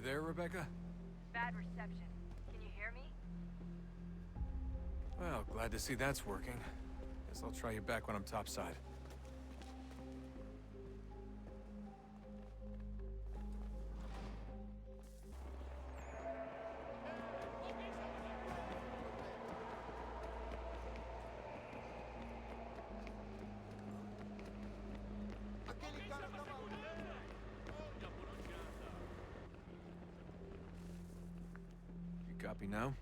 there, Rebecca? Bad reception. Can you hear me? Well, glad to see that's working. Guess I'll try you back when I'm topside. You copy now?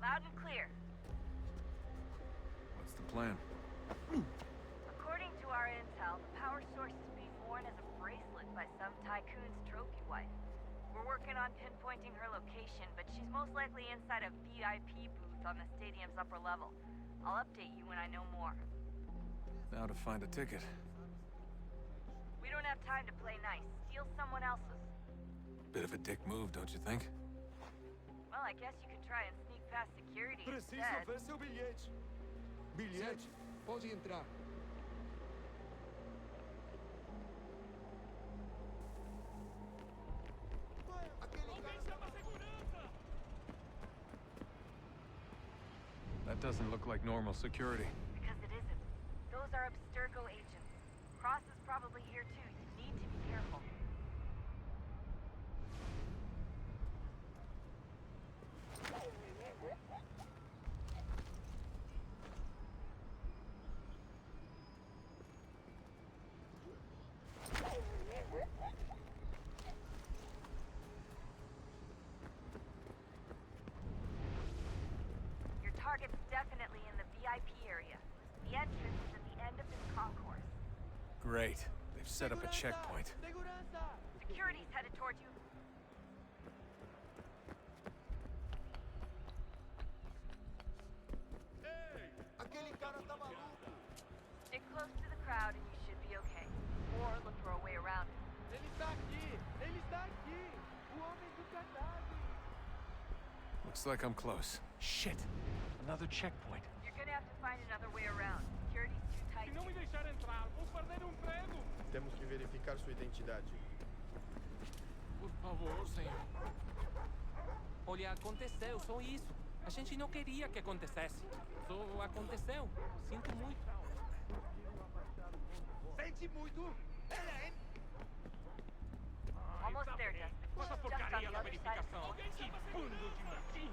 Loud and clear. What's the plan? According to our intel, the power source is being worn as a bracelet by some tycoon's trophy wife. We're working on pinpointing her location, but she's most likely inside a VIP booth on the stadium's upper level. I'll update you when I know more. Now to find a ticket. We don't have time to play nice. Steal someone else's. Bit of a dick move, don't you think? Well, I guess you could try and sneak past security Preciso instead. ver seu bilhete. Bilhete? Pode entrar. That doesn't look like normal security. Because it isn't. Those are Abstergo agents. Cross is probably here too. You need to be careful. Your target's definitely in the VIP area. The entrance is at the end of this concourse. Great. They've set up a checkpoint. Security's headed towards you. Aquele cara tá maluco. Stick close to the crowd and you should be okay. Or look for a way around it. Ele está aqui! Ele está aqui! O homem do cadáver! Looks like I'm close. Shit! Another checkpoint. You're gonna have to find another way around. Security's too tight. Se não me deixar entrar, vou perder emprego! Temos que verificar sua identidade. Por favor, senhor. Olha, aconteceu, só isso. A gente não queria que acontecesse. Só aconteceu. Sinto muito. Sente muito? Helen! Almost there, Justin. Essa Just on porcaria the da other side. verificação. Que fundo de latim.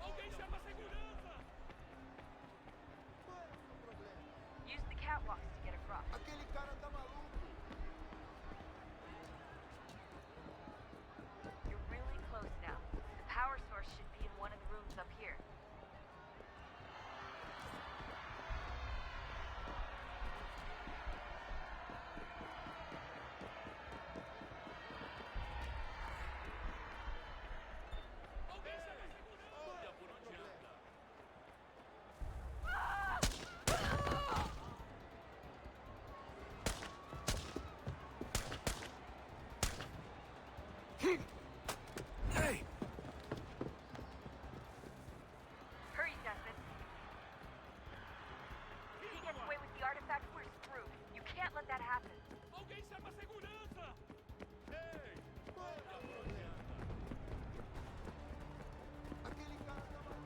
Alguém chama a segurança! Use the catwalks to get across. Aquele cara tá maluco. You're really close now. The power source should be in one of the rooms up here. Alguém chama a segurança! Olha por onde anda! Hey! Hurry, Justin. If he gets away with the artifact, we're screwed. You can't let that happen. Alguém chama a segurança! Ei! Aquele cara tá maluco.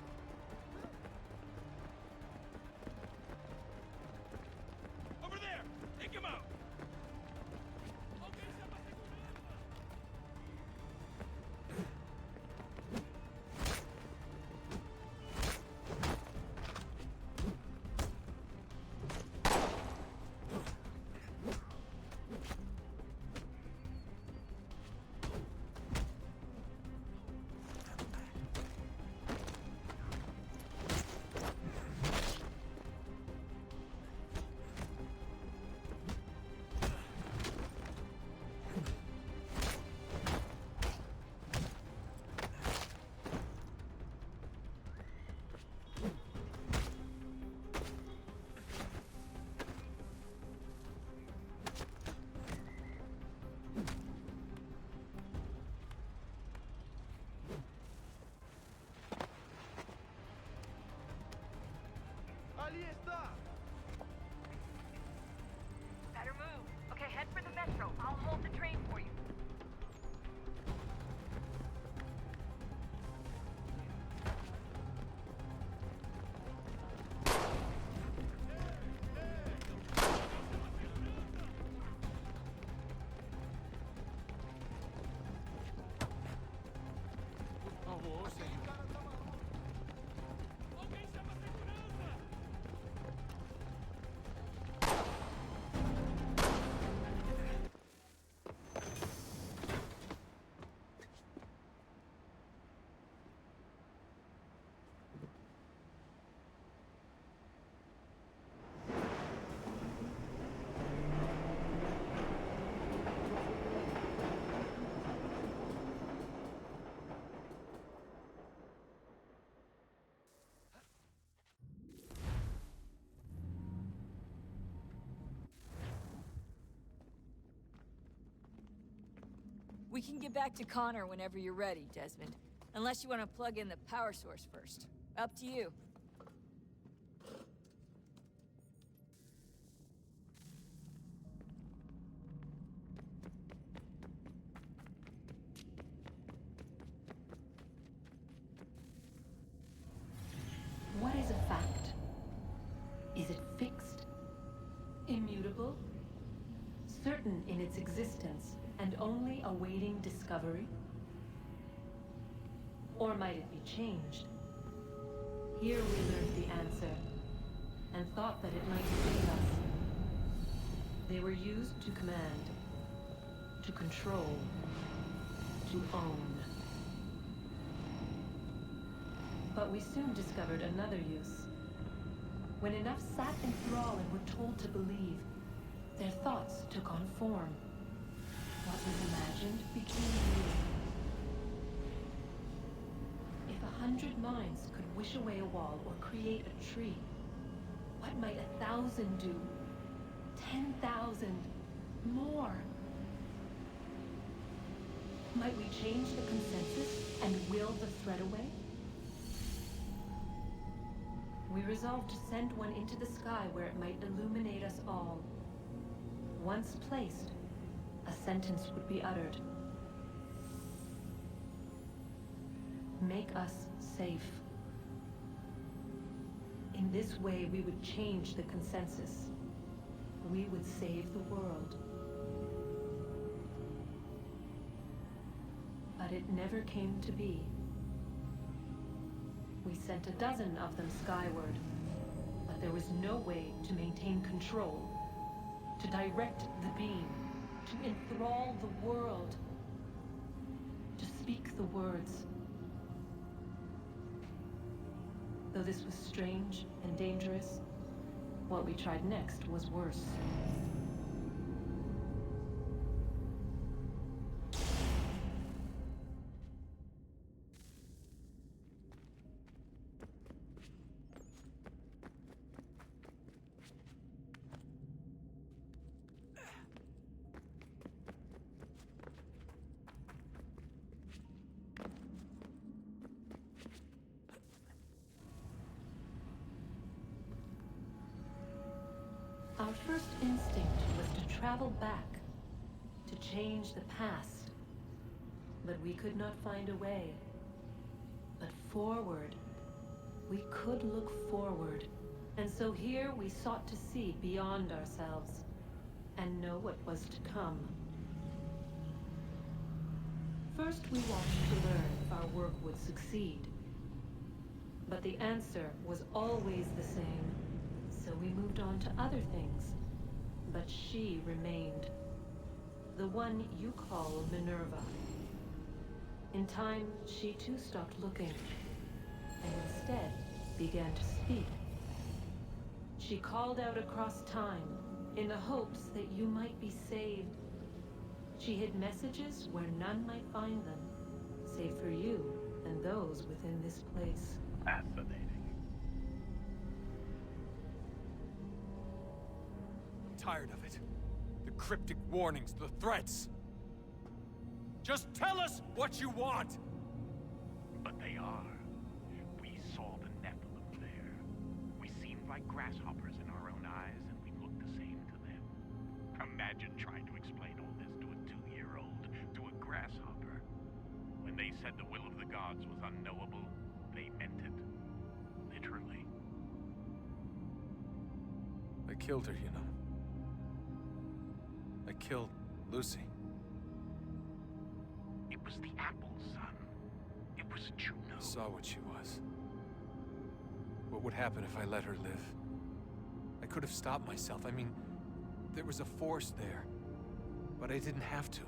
Over there! Take him out! Alguém chama a segurança! Ali está. Better move. Okay, head for the vent We can get back to Connor whenever you're ready, Desmond. Unless you want to plug in the power source first. Up to you. What is a fact? Is it fixed? Immutable? Certain in its existence and only awaiting discovery? Or might it be changed? Here we learned the answer, and thought that it might save us. They were used to command, to control, to own. But we soon discovered another use. When enough sat in thrall and were told to believe, their thoughts took on form. What was imagined became real. If 100 minds could wish away a wall or create a tree, what might 1,000 do? 10,000? More? Might we change the consensus and will the threat away? We resolved to send one into the sky where it might illuminate us all. Once placed, a sentence would be uttered. Make us safe. In this way, we would change the consensus. We would save the world. But it never came to be. We sent a dozen of them skyward, but there was no way to maintain control, to direct the beam, to enthrall the world, to speak the words. Though this was strange and dangerous, what we tried next was worse. Our first instinct was to travel back, to change the past. But we could not find a way. But forward, we could look forward. And so here we sought to see beyond ourselves, and know what was to come. First we watched to learn if our work would succeed. But the answer was always the same. So we moved on to other things, but she remained. The one you call Minerva. In time, she too stopped looking, and instead began to speak. She called out across time, in the hopes that you might be saved. She hid messages where none might find them, save for you and those within this place. Fascinating. Tired of it. The cryptic warnings, the threats. Just tell us what you want! But they are. We saw the Nephilim there. We seemed like grasshoppers in our own eyes, and we looked the same to them. Imagine trying to explain all this to a 2-year-old, to a grasshopper. When they said the will of the gods was unknowable, they meant it. Literally. I killed her, you know. I killed Lucy. It was the apple, son. It was Juno. I saw what she was. What would happen if I let her live? I could have stopped myself. I mean, there was a force there. But I didn't have to.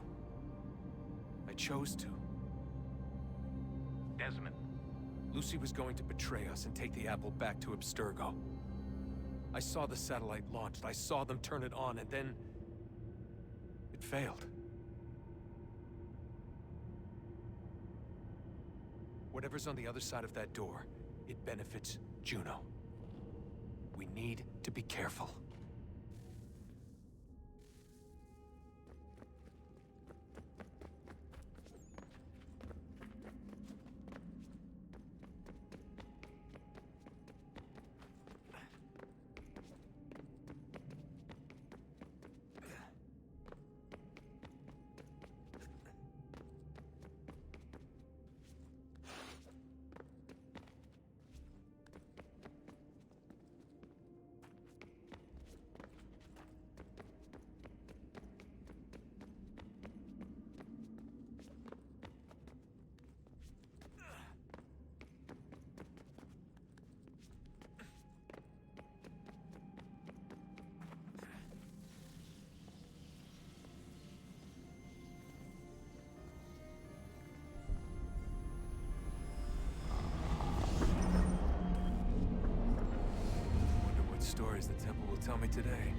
I chose to. Desmond. Lucy was going to betray us and take the apple back to Abstergo. I saw the satellite launched. I saw them turn it on, and then it failed. Whatever's on the other side of that door, it benefits Juno. We need to be careful. stories the temple will tell me today.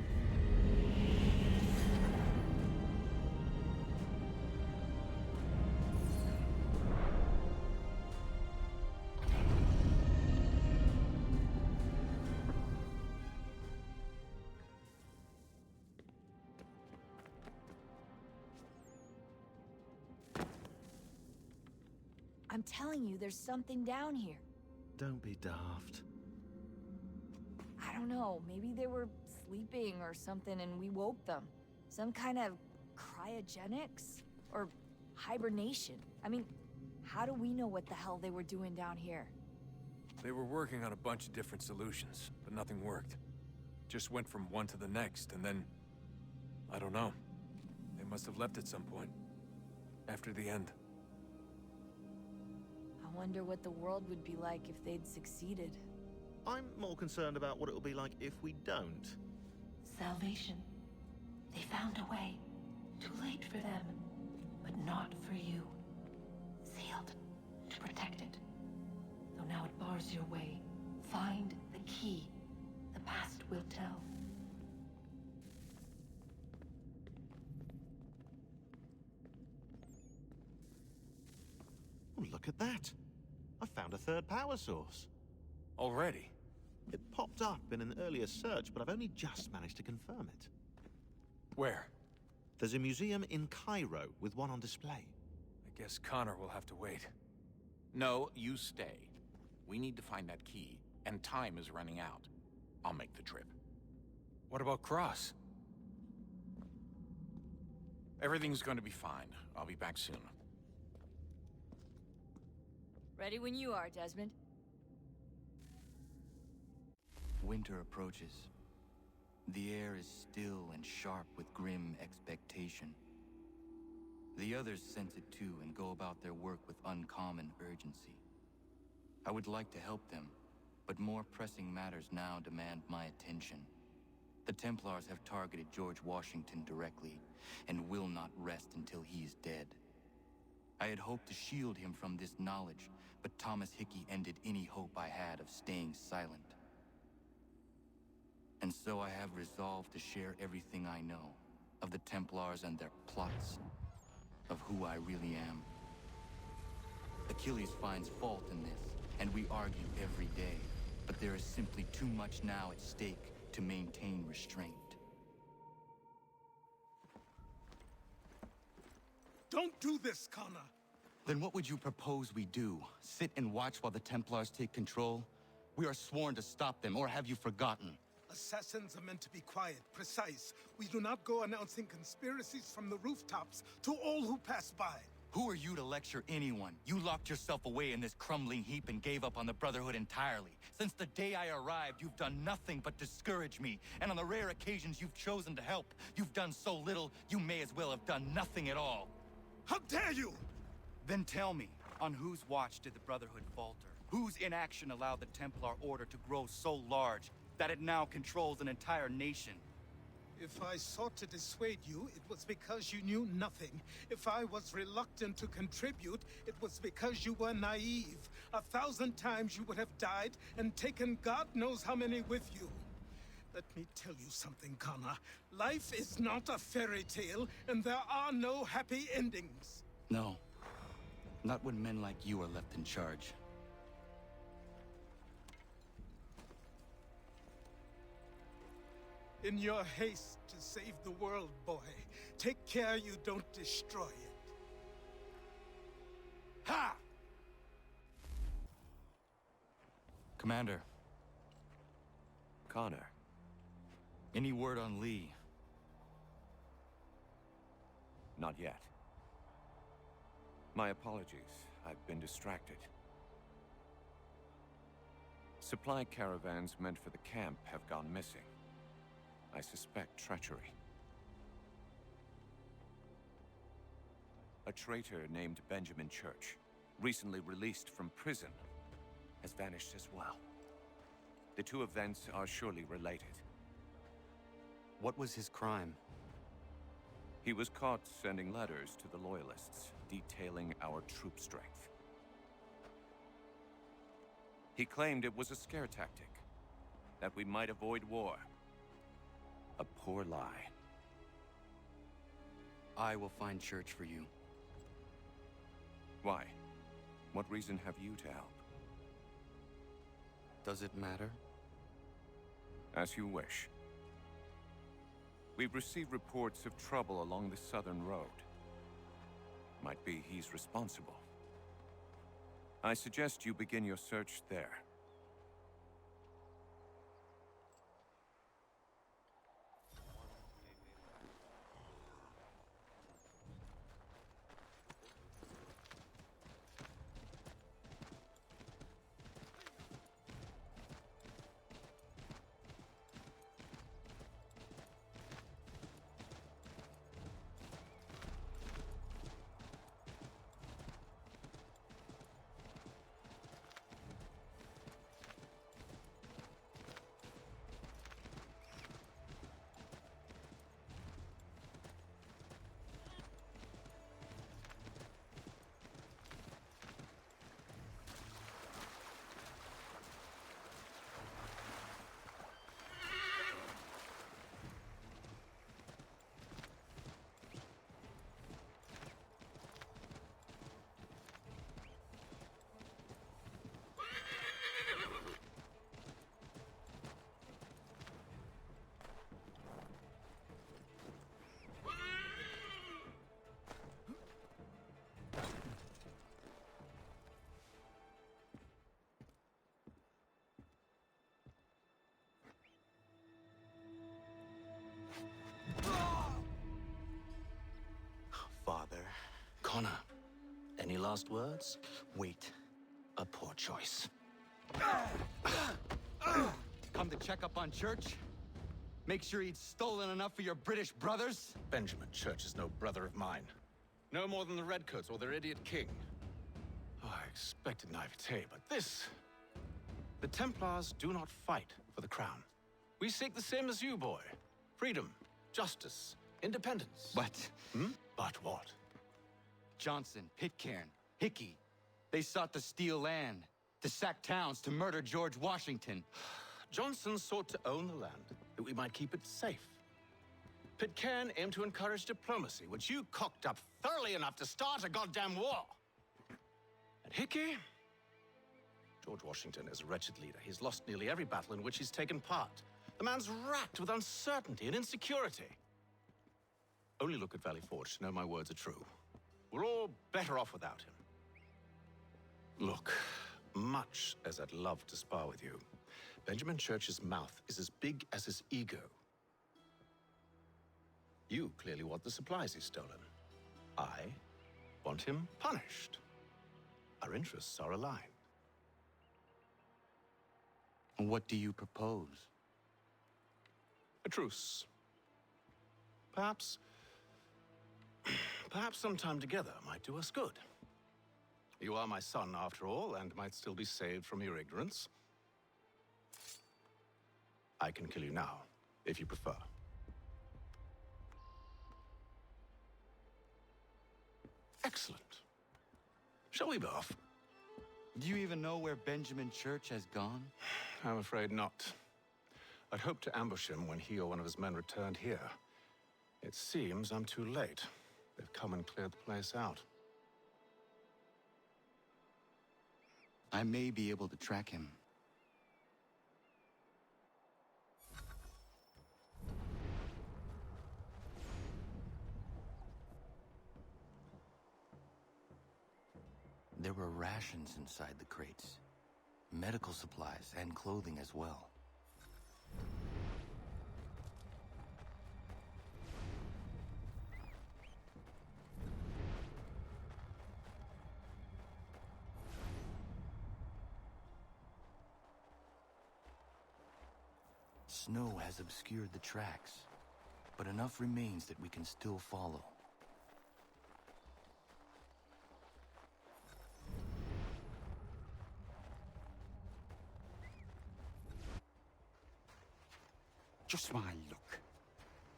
I'm telling you, there's something down here. Don't be daft. I don't know, maybe they were sleeping or something and we woke them. Some kind of cryogenics? Or hibernation? I mean, how do we know what the hell they were doing down here? They were working on a bunch of different solutions, but nothing worked. Just went from one to the next, and then... I don't know. They must have left at some point. After the end. I wonder what the world would be like if they'd succeeded. I'm more concerned about what it'll be like if we don't. Salvation. They found a way. Too late for them, but not for you. Sealed to protect it. Though now it bars your way. Find the key. The past will tell. Oh, look at that. I found a third power source. Already? It popped up in an earlier search, but I've only just managed to confirm it. Where? There's a museum in Cairo with one on display. I guess Connor will have to wait. No, you stay. We need to find that key, and time is running out. I'll make the trip. What about Cross? Everything's going to be fine. I'll be back soon. Ready when you are, Desmond. Winter approaches. The air is still and sharp with grim expectation. The others sense it too and go about their work with uncommon urgency. I would like to help them, but more pressing matters now demand my attention. The Templars have targeted George Washington directly, and will not rest until he is dead. I had hoped to shield him from this knowledge, but Thomas Hickey ended any hope I had of staying silent. And so I have resolved to share everything I know of the Templars and their plots, of who I really am. Achilles finds fault in this, and we argue every day, but there is simply too much now at stake to maintain restraint. Don't do this, Connor! Then what would you propose we do? Sit and watch while the Templars take control? We are sworn to stop them, or have you forgotten? Assassins are meant to be quiet, precise. We do not go announcing conspiracies from the rooftops to all who pass by. Who are you to lecture anyone? You locked yourself away in this crumbling heap and gave up on the Brotherhood entirely. Since the day I arrived, you've done nothing but discourage me. And on the rare occasions you've chosen to help, you've done so little, you may as well have done nothing at all. How dare you! Then tell me, on whose watch did the Brotherhood falter? Whose inaction allowed the Templar Order to grow so large that it now controls an entire nation? If I sought to dissuade you, it was because you knew nothing. If I was reluctant to contribute, it was because you were naive. 1,000 times you would have died and taken God knows how many with you. Let me tell you something, Connor. Life is not a fairy tale, and there are no happy endings. No. Not when men like you are left in charge. In your haste to save the world, boy, take care you don't destroy it. Ha! Commander, Connor. any word on Lee? Not yet. My apologies. I've been distracted. Supply caravans meant for the camp have gone missing. I suspect treachery. A traitor named Benjamin Church, recently released from prison, has vanished as well. The two events are surely related. What was his crime? He was caught sending letters to the Loyalists, detailing our troop strength. He claimed it was a scare tactic. that we might avoid war. A poor lie. I will find church for you. Why? What reason have you to help? Does it matter? As you wish. We've received reports of trouble along the southern road. Might be he's responsible. I suggest you begin your search there. Father. Connor, any last words? Wait. A poor choice. Come to check up on Church? Make sure he'd stolen enough for your British brothers? Benjamin Church is no brother of mine. No more than the Redcoats or their idiot king. Oh, I expected naivete, but this... The Templars do not fight for the crown. We seek the same as you, boy. Freedom, justice, independence. But... But what? Johnson, Pitcairn, Hickey, they sought to steal land, to sack towns, to murder George Washington. Johnson sought to own the land, that we might keep it safe. Pitcairn aimed to encourage diplomacy, which you cocked up thoroughly enough to start a goddamn war. And Hickey? George Washington is a wretched leader. He's lost nearly every battle in which he's taken part. The man's racked with uncertainty and insecurity. Only look at Valley Forge to know my words are true. We're all better off without him. Look, much as I'd love to spar with you, Benjamin Church's mouth is as big as his ego. You clearly want the supplies he's stolen. I want him punished. Our interests are aligned. What do you propose? A truce. Perhaps some time together might do us good. You are my son, after all, and might still be saved from your ignorance. I can kill you now, if you prefer. Excellent. Shall we be off? Do you even know where Benjamin Church has gone? I'm afraid not. I'd hoped to ambush him when he or one of his men returned here. It seems I'm too late. They've come and cleared the place out. I may be able to track him. There were rations inside the crates. Medical supplies and clothing as well. Snow has obscured the tracks, but enough remains that we can still follow. Just my luck.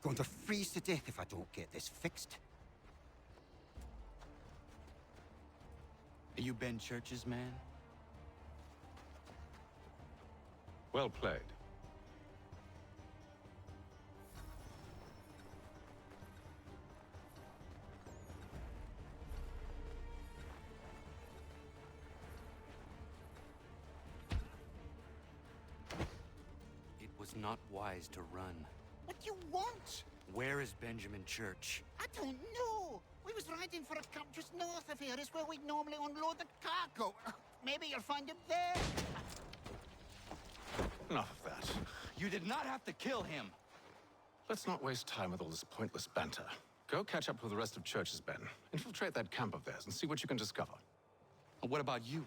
Going to freeze to death if I don't get this fixed. Are you Ben Church's man? Well played. It's not wise to run. What do you want? Where is Benjamin Church? I don't know. We was riding for a camp just north of here. It's where we'd normally unload the cargo. Maybe you'll find him there. Enough of that. You did not have to kill him! Let's not waste time with all this pointless banter. Go catch up with the rest of Church's men. Infiltrate that camp of theirs and see what you can discover. And what about you?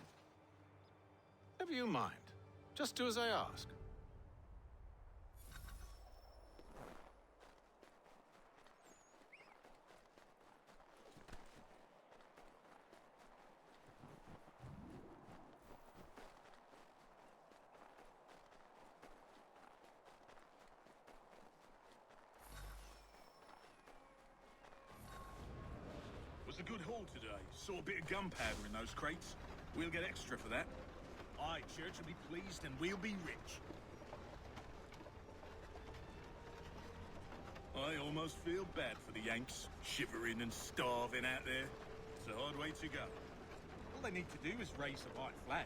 Never you mind. Just do as I ask. Was a good haul today. Saw a bit of gunpowder in those crates. We'll get extra for that. Aye, Church will be pleased and we'll be rich. I almost feel bad for the Yanks, shivering and starving out there. It's a hard way to go. All they need to do is raise the white flag.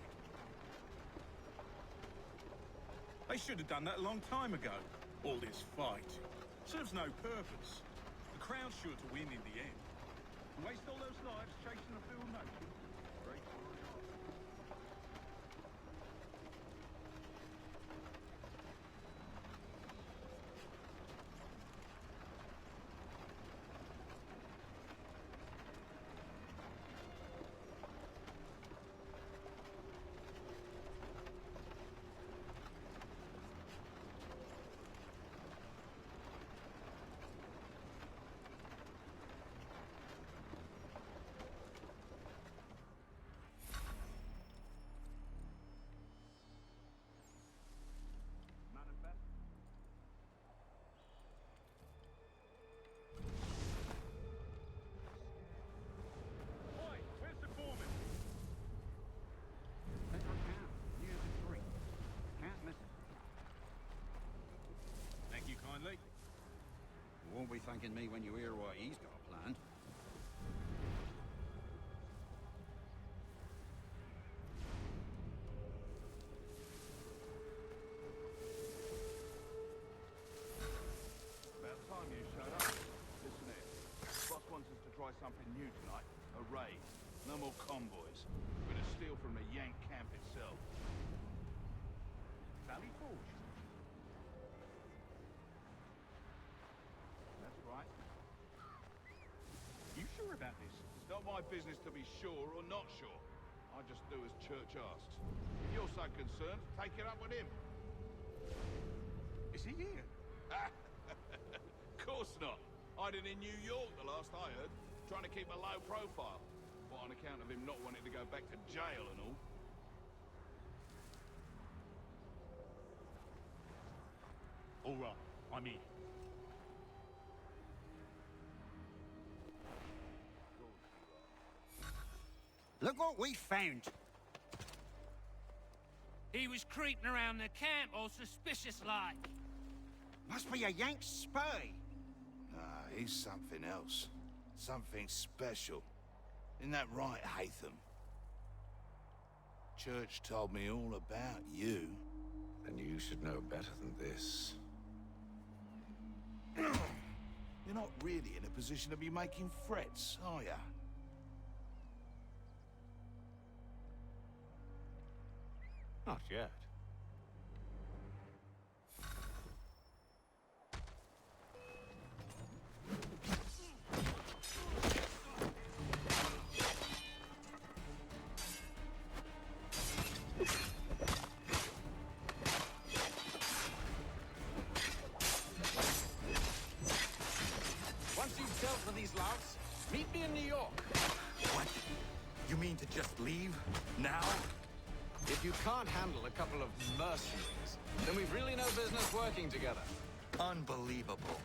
They should have done that a long time ago. All this fight serves no purpose. The Crown's sure to win in the end. Waste all those lives chasing a fool nation. Great. You won't be thanking me when you hear what he's got planned. About time you showed up. Listen here. Boss wants us to try something new tonight. A raid. No more convoys. We're gonna steal from the Yank camp itself. Valley Forge. That's right. You sure about this? It's not my business to be sure or not sure. I just do as Church asks. If you're so concerned, take it up with him. Is he here? Of course not. Hiding in New York, the last I heard. Trying to keep a low profile. What, on account of him not wanting to go back to jail and all? All right, I'm in. Look what we found. He was creeping around the camp all suspicious-like. Must be a Yank spy. Ah, he's something else. Something special. Isn't that right, Hatham? Church told me all about you. Then you should know better than this. You're not really in a position to be making threats, are ya? Not yet. Once you've dealt with these louts, meet me in New York. What? You mean to just leave? Now? If you can't handle a couple of mercenaries, then we've really no business working together. Unbelievable.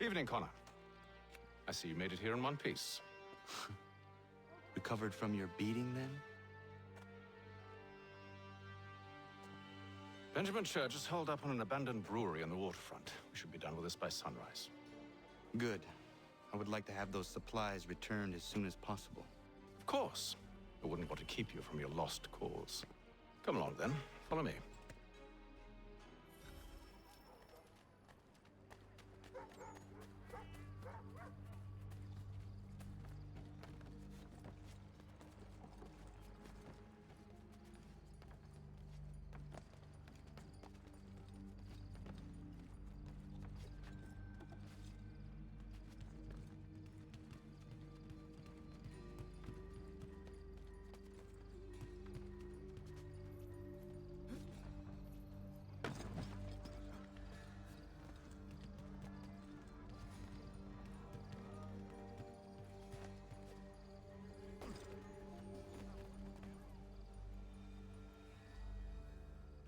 Evening, Connor. I see you made it here in one piece. Recovered from your beating, then? Benjamin Church is holed up on an abandoned brewery on the waterfront. We should be done with this by sunrise. Good. I would like to have those supplies returned as soon as possible. Of course. I wouldn't want to keep you from your lost cause. Come along, then. Follow me.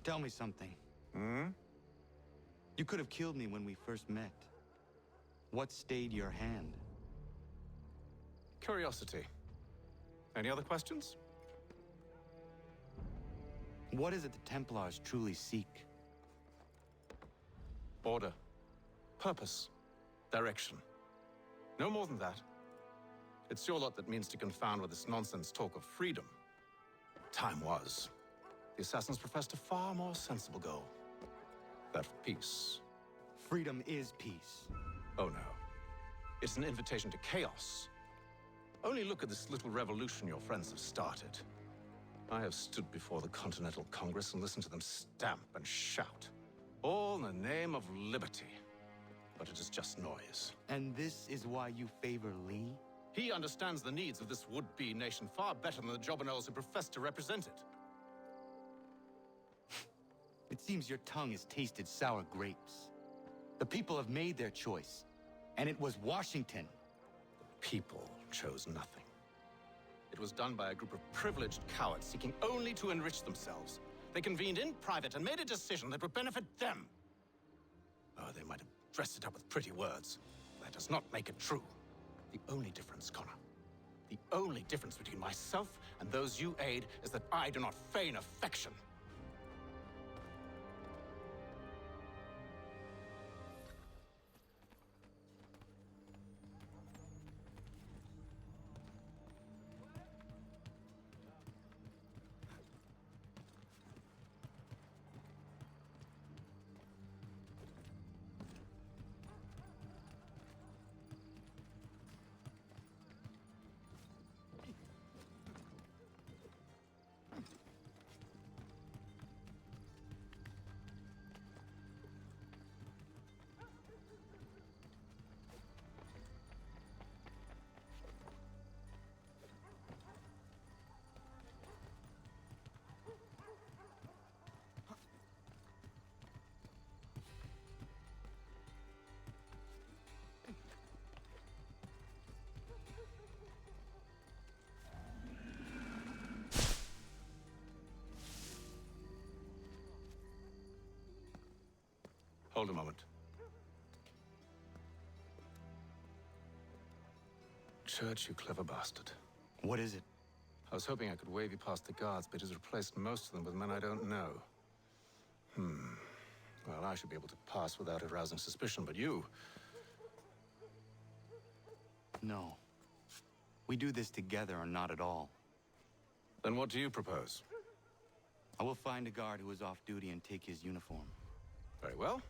Tell me something. You could have killed me when we first met. What stayed your hand? Curiosity. Any other questions? What is it the Templars truly seek? Order. Purpose. Direction. No more than that. It's your lot that means to confound with this nonsense talk of freedom. Time was. The Assassins professed a far more sensible goal. That of peace. Freedom is peace. Oh no. It's an invitation to chaos. Only look at this little revolution your friends have started. I have stood before the Continental Congress and listened to them stamp and shout. All in the name of liberty. But it is just noise. And this is why you favor Lee? He understands the needs of this would-be nation far better than the jobberknolls who profess to represent it. It seems your tongue has tasted sour grapes. The people have made their choice, and it was Washington. The people chose nothing. It was done by a group of privileged cowards seeking only to enrich themselves. They convened in private and made a decision that would benefit them. Oh, they might have dressed it up with pretty words. That does not make it true. The only difference, Connor, the only difference between myself and those you aid is that I do not feign affection. Hold a moment. Church, you clever bastard. What is it? I was hoping I could wave you past the guards, but he's replaced most of them with men I don't know. Well, I should be able to pass without arousing suspicion, but you... No. We do this together or not at all. Then what do you propose? I will find a guard who is off duty and take his uniform. Very well.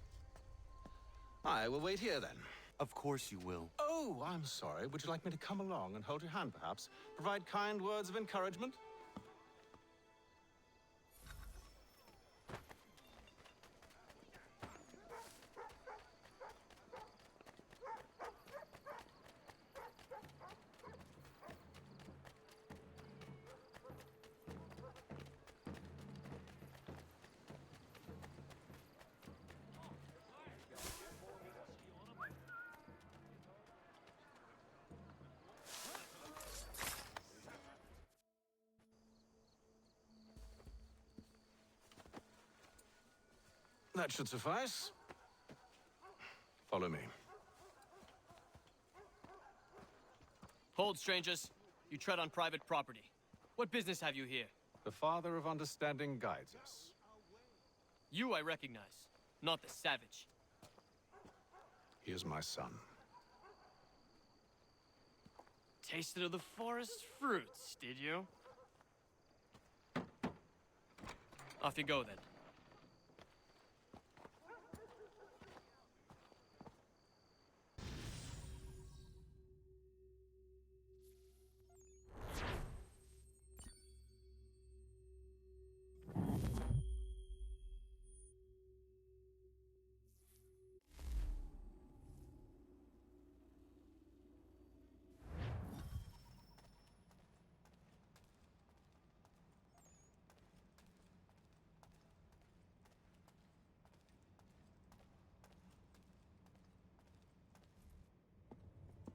I will wait here, then. Of course you will. Oh, I'm sorry. Would you like me to come along and hold your hand, perhaps? Provide kind words of encouragement? That should suffice. Follow me. Hold, strangers. You tread on private property. What business have you here? The Father of Understanding guides us. You I recognize, not the savage. He is my son. Tasted of the forest fruits, did you? Off you go, then.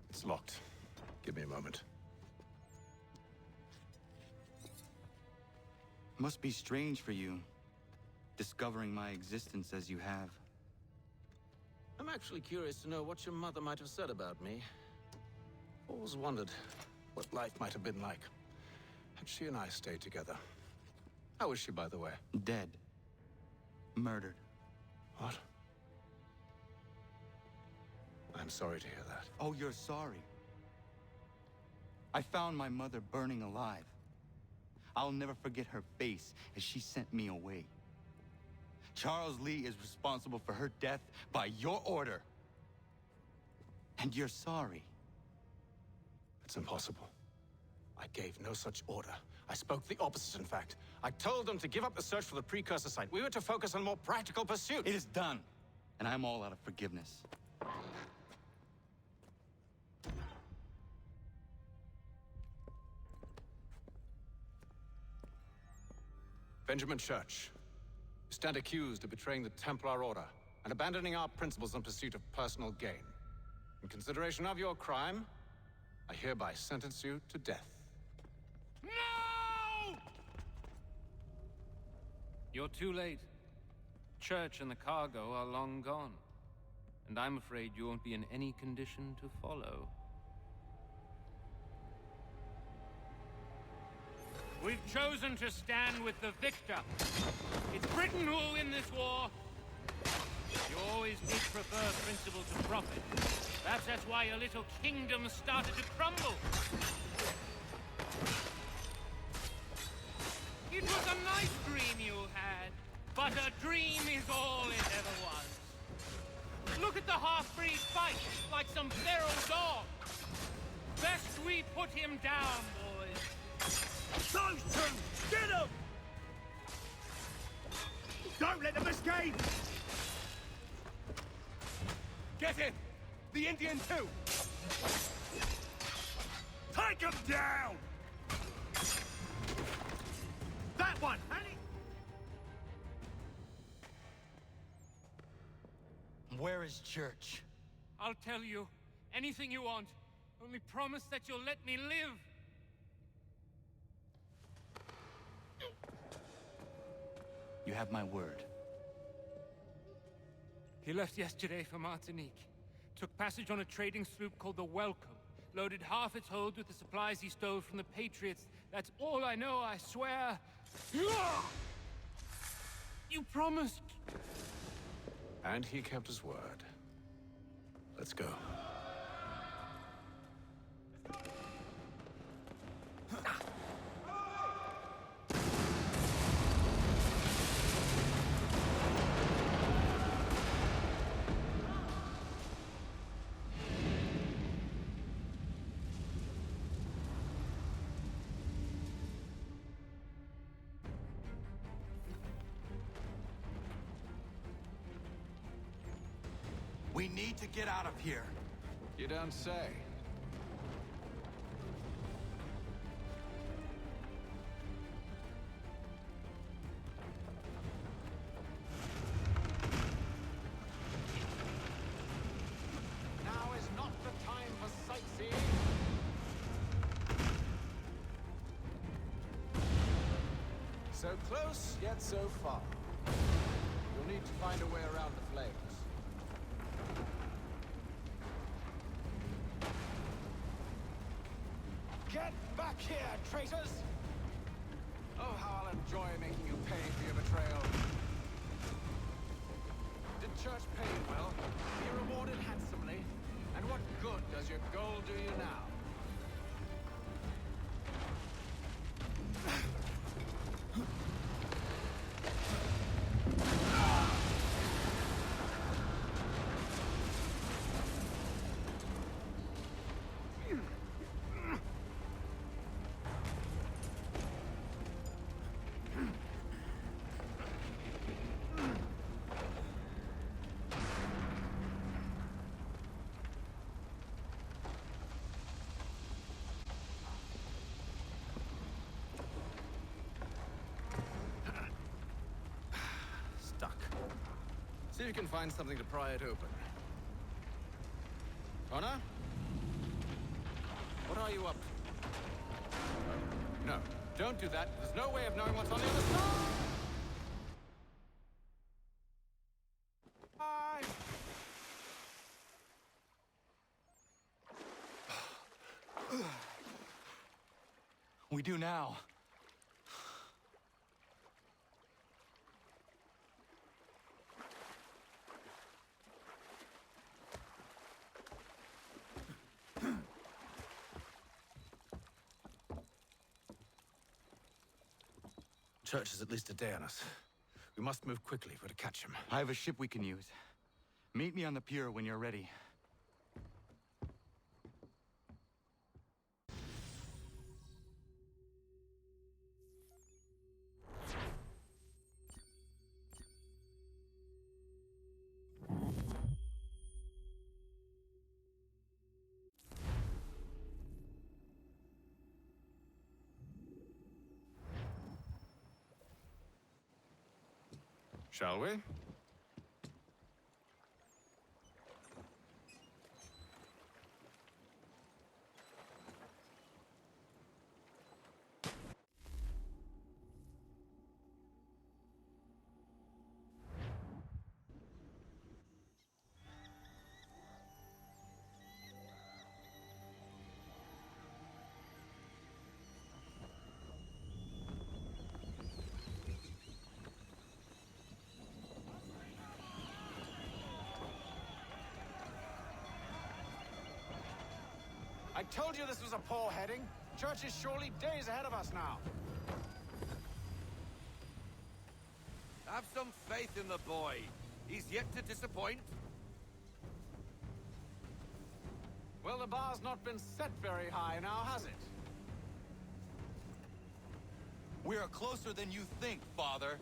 It's locked. Give me a moment. Must be strange for you, discovering my existence as you have. I'm actually curious to know what your mother might have said about me. Always wondered what life might have been like had she and I stayed together. How is she, by the way? Dead. Murdered. What? I'm sorry to hear that. Oh, you're sorry. I found my mother burning alive. I'll never forget her face as she sent me away. Charles Lee is responsible for her death by your order. And you're sorry. It's impossible. I gave no such order. I spoke the opposite, in fact. I told them to give up the search for the precursor site. We were to focus on more practical pursuits. It is done, and I'm all out of forgiveness. Benjamin Church, you stand accused of betraying the Templar Order and abandoning our principles in pursuit of personal gain. In consideration of your crime, I hereby sentence you to death. No! You're too late. Church and the cargo are long gone. And I'm afraid you won't be in any condition to follow. We've chosen to stand with the victor. It's Britain who will win this war. You always did prefer principle to profit. Perhaps that's why your little kingdom started to crumble. It was a nice dream you had, but a dream is all it ever was. Look at the half-breed fight, like some feral dog. Best we put him down, boys. Those two! Get them! Don't let them escape! Get him! The Indian too! Take them down! That one! Where is Church? I'll tell you. Anything you want. Only promise that you'll let me live. You have my word. He left yesterday for Martinique. Took passage on a trading sloop called the Welcome. Loaded half its hold with the supplies he stole from the Patriots. That's all I know, I swear. You promised. And he kept his word. Let's go. We need to get out of here. You don't say. Now is not the time for sightseeing. So close, yet so far. You'll need to find a way around the flames. Get back here, traitors! Oh, how I'll enjoy making you pay for your betrayal. Did Church pay you well? Be rewarded handsomely? And what good does your gold do you now? See if you can find something to pry it open. Honor? What are you up to? No, don't do that. There's no way of knowing what's on the other side! We do now. Church is at least a day on us. We must move quickly if we're to catch him. I have a ship we can use. Meet me on the pier when you're ready. Shall we? I told you this was a poor heading. Church is surely days ahead of us now. Have some faith in the boy. He's yet to disappoint. Well, the bar's not been set very high now, has it? We are closer than you think, Father.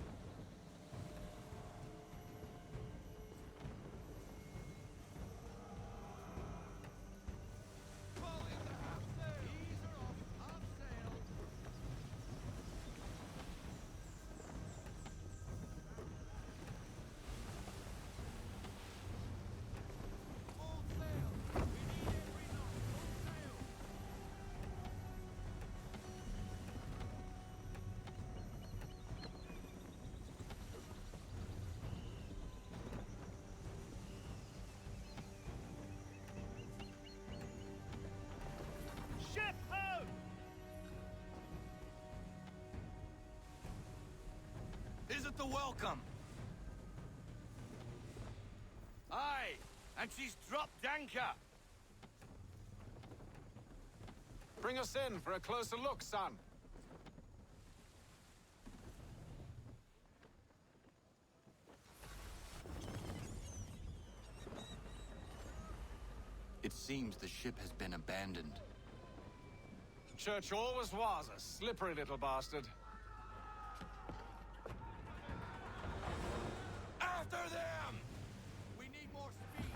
Ship ho! Is it the welcome? Aye, and she's dropped anchor. Bring us in for a closer look, son. It seems the ship has been abandoned. Church always was a slippery little bastard. After them! We need more speed.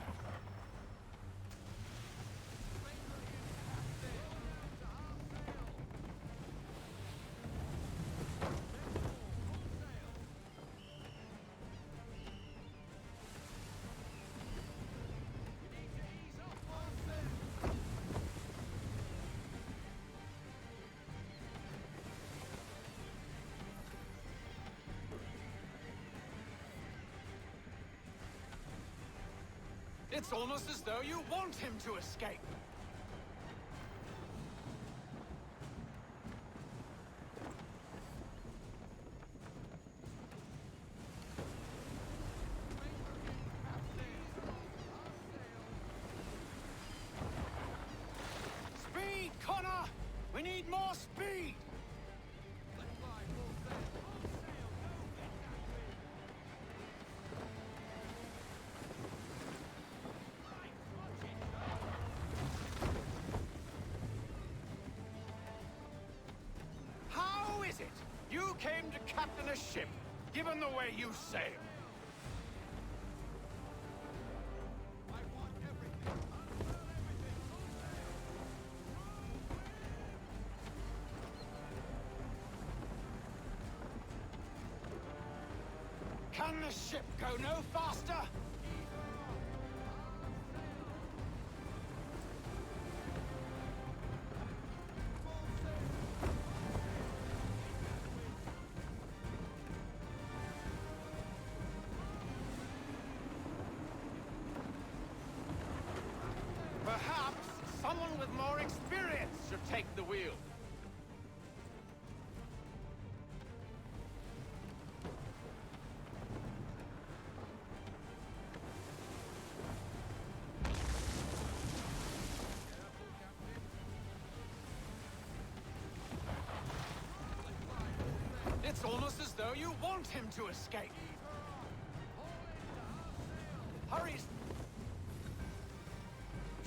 It's almost as though you want him to escape. need more speed! How is it you came to captain a ship, given the way you sail? Can the ship go no faster? Perhaps someone with more experience should take the wheel. It's almost as though you want him to escape. Hurry!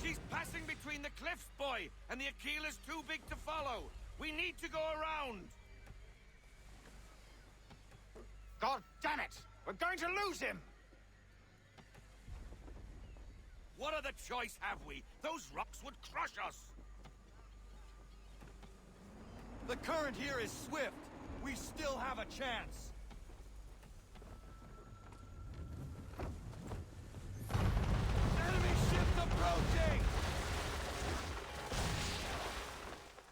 She's passing between the cliffs, boy, and the Aquila's too big to follow. We need to go around. God damn it! We're going to lose him! What other choice have we? Those rocks would crush us. The current here is swift. We still have a chance. Enemy ships approaching!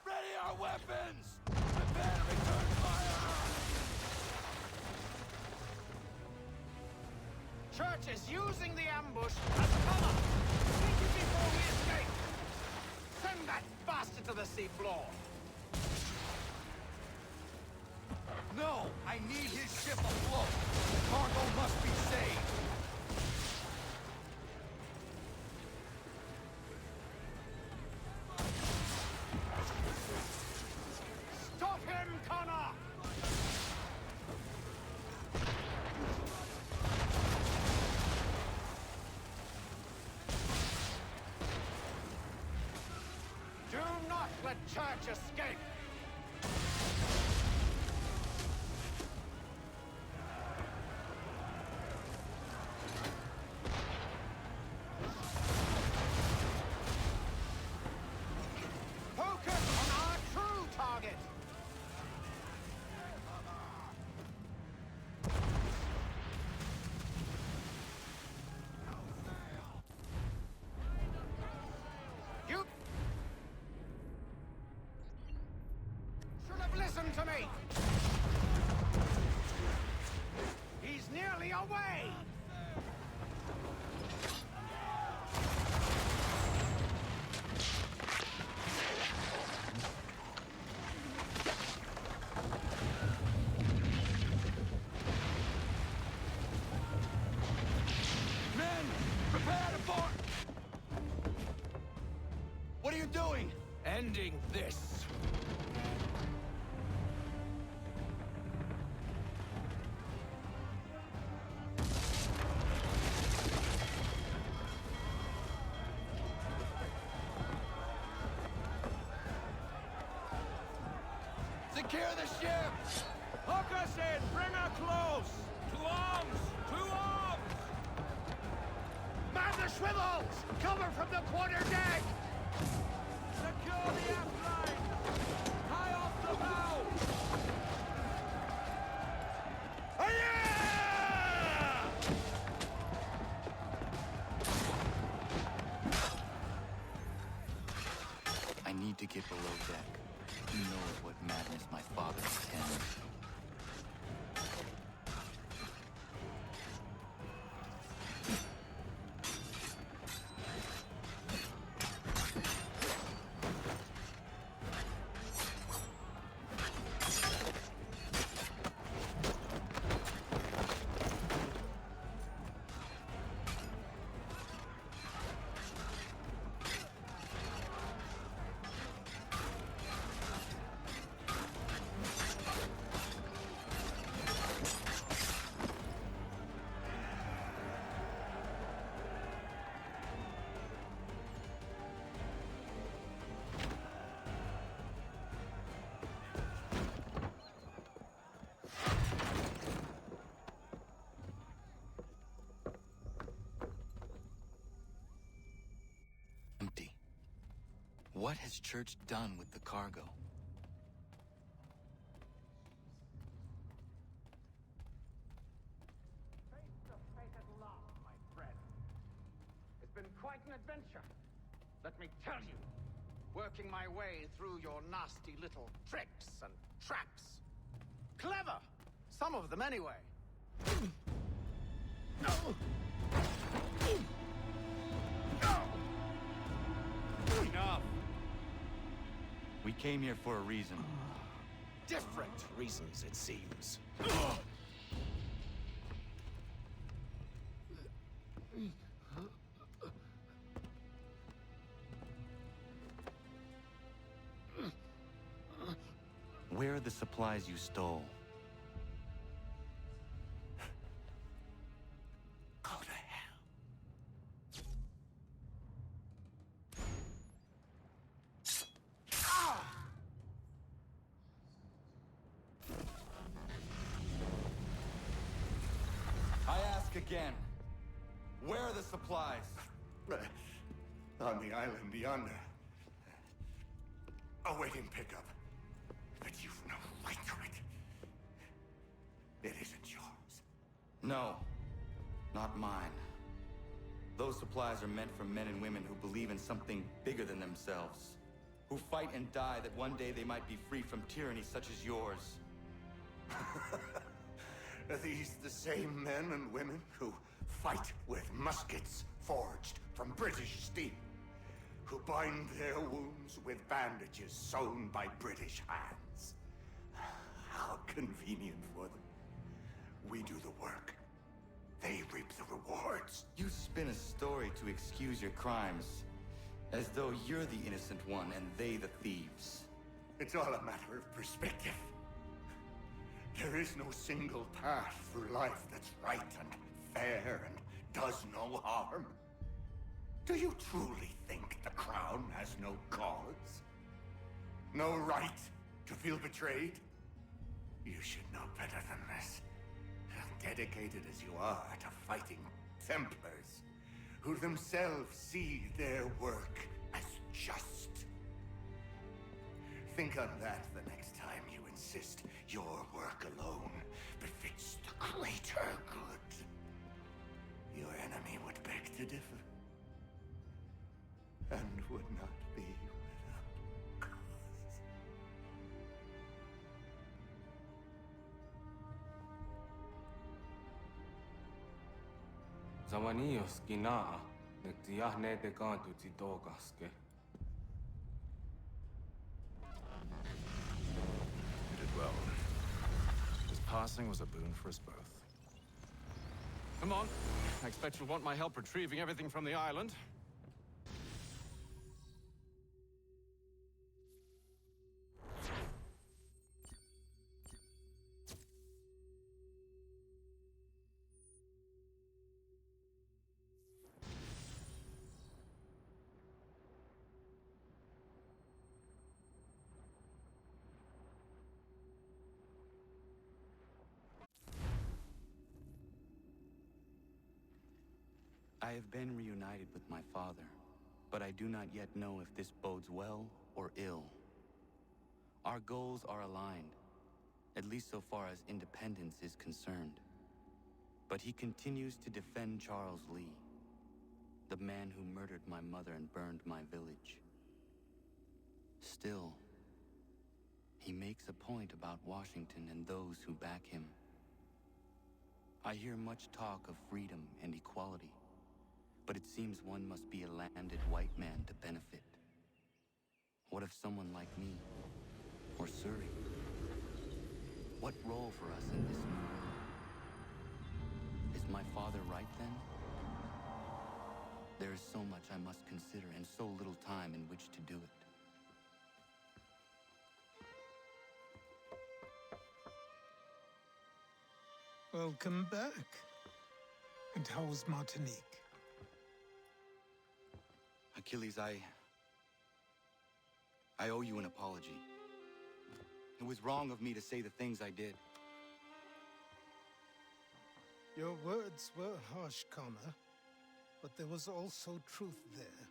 Ready our weapons! Prepare to return fire! Church is using the ambush as cover! Take it before we escape! Send that bastard to the seafloor! No! I need his ship afloat! Cargo must be saved! Stop him, Connor! Do not let Church escape! Focus on our true target! You should have listened to me! He's nearly away! Men! Prepare to board! What are you doing? Ending this. Secure the ship! Hook us in! Bring her close! To arms! To arms! Man the swivels! Cover from the quarter deck! Secure the aft line! Tie off the bow! I need to get below deck. Who knows what madness my father intends? What has Church done with the cargo? Face to face at last, my friend. It's been quite an adventure. Let me tell you. Working my way through your nasty little tricks and traps. Clever! Some of them, anyway. Enough! We came here for a reason. Different reasons, it seems. Where are the supplies you stole? Go to hell. I ask again. Where are the supplies? On the island yonder. Awaiting pickup. But you've no right to it. It isn't yours. No, not mine. Those supplies are meant for men and women who believe in something bigger than themselves. Who fight and die that one day they might be free from tyranny such as yours. Are these the same men and women who fight with muskets forged from British steel? Who bind their wounds with bandages sewn by British hands? How convenient for them. We do the work. They reap the rewards. You spin a story to excuse your crimes, as though you're the innocent one and they the thieves. It's all a matter of perspective. There is no single path through life that's right and fair and does no harm. Do you truly think the Crown has no cause? No right to feel betrayed? You should know better than this. Dedicated as you are to fighting Templars, who themselves see their work as just. Think on that the next time you insist your work alone befits the greater good. Your enemy would beg to differ, and would not be without cause. Zawanios ginaa, nagtiyahne de kantu titogaske. You did well. His passing was a boon for us both. Come on. I expect you'll want my help retrieving everything from the island. I have been reunited with my father, but I do not yet know if this bodes well or ill. Our goals are aligned, at least so far as independence is concerned. But he continues to defend Charles Lee, the man who murdered my mother and burned my village. Still, he makes a point about Washington and those who back him. I hear much talk of freedom and equality, but it seems one must be a landed white man to benefit. What of someone like me, or Surrey? What role for us in this new world? Is my father right then? There is so much I must consider and so little time in which to do it. Welcome back. And how was Martinique? Achilles, I owe you an apology. It was wrong of me to say the things I did. Your words were harsh, Connor, but there was also truth there.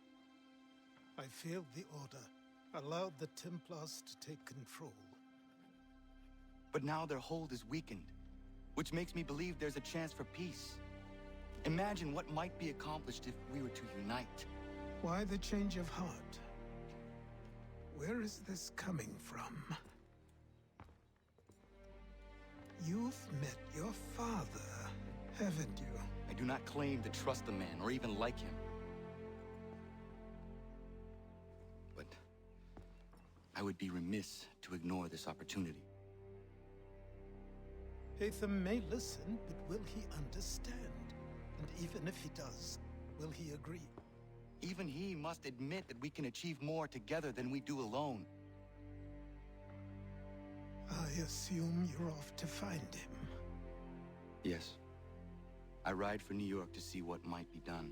I failed the Order, Allowed the Templars to take control. But now their hold is weakened, which makes me believe there's a chance for peace. Imagine what might be accomplished if we were to unite. Why the change of heart? Where is this coming from? You've met your father, haven't you? I do not claim to trust the man or even like him. But I would be remiss to ignore this opportunity. Hatham may listen, but will he understand? And even if he does, will he agree? Even he must admit that we can achieve more together than we do alone. I assume you're off to find him. Yes. I ride for New York to see what might be done.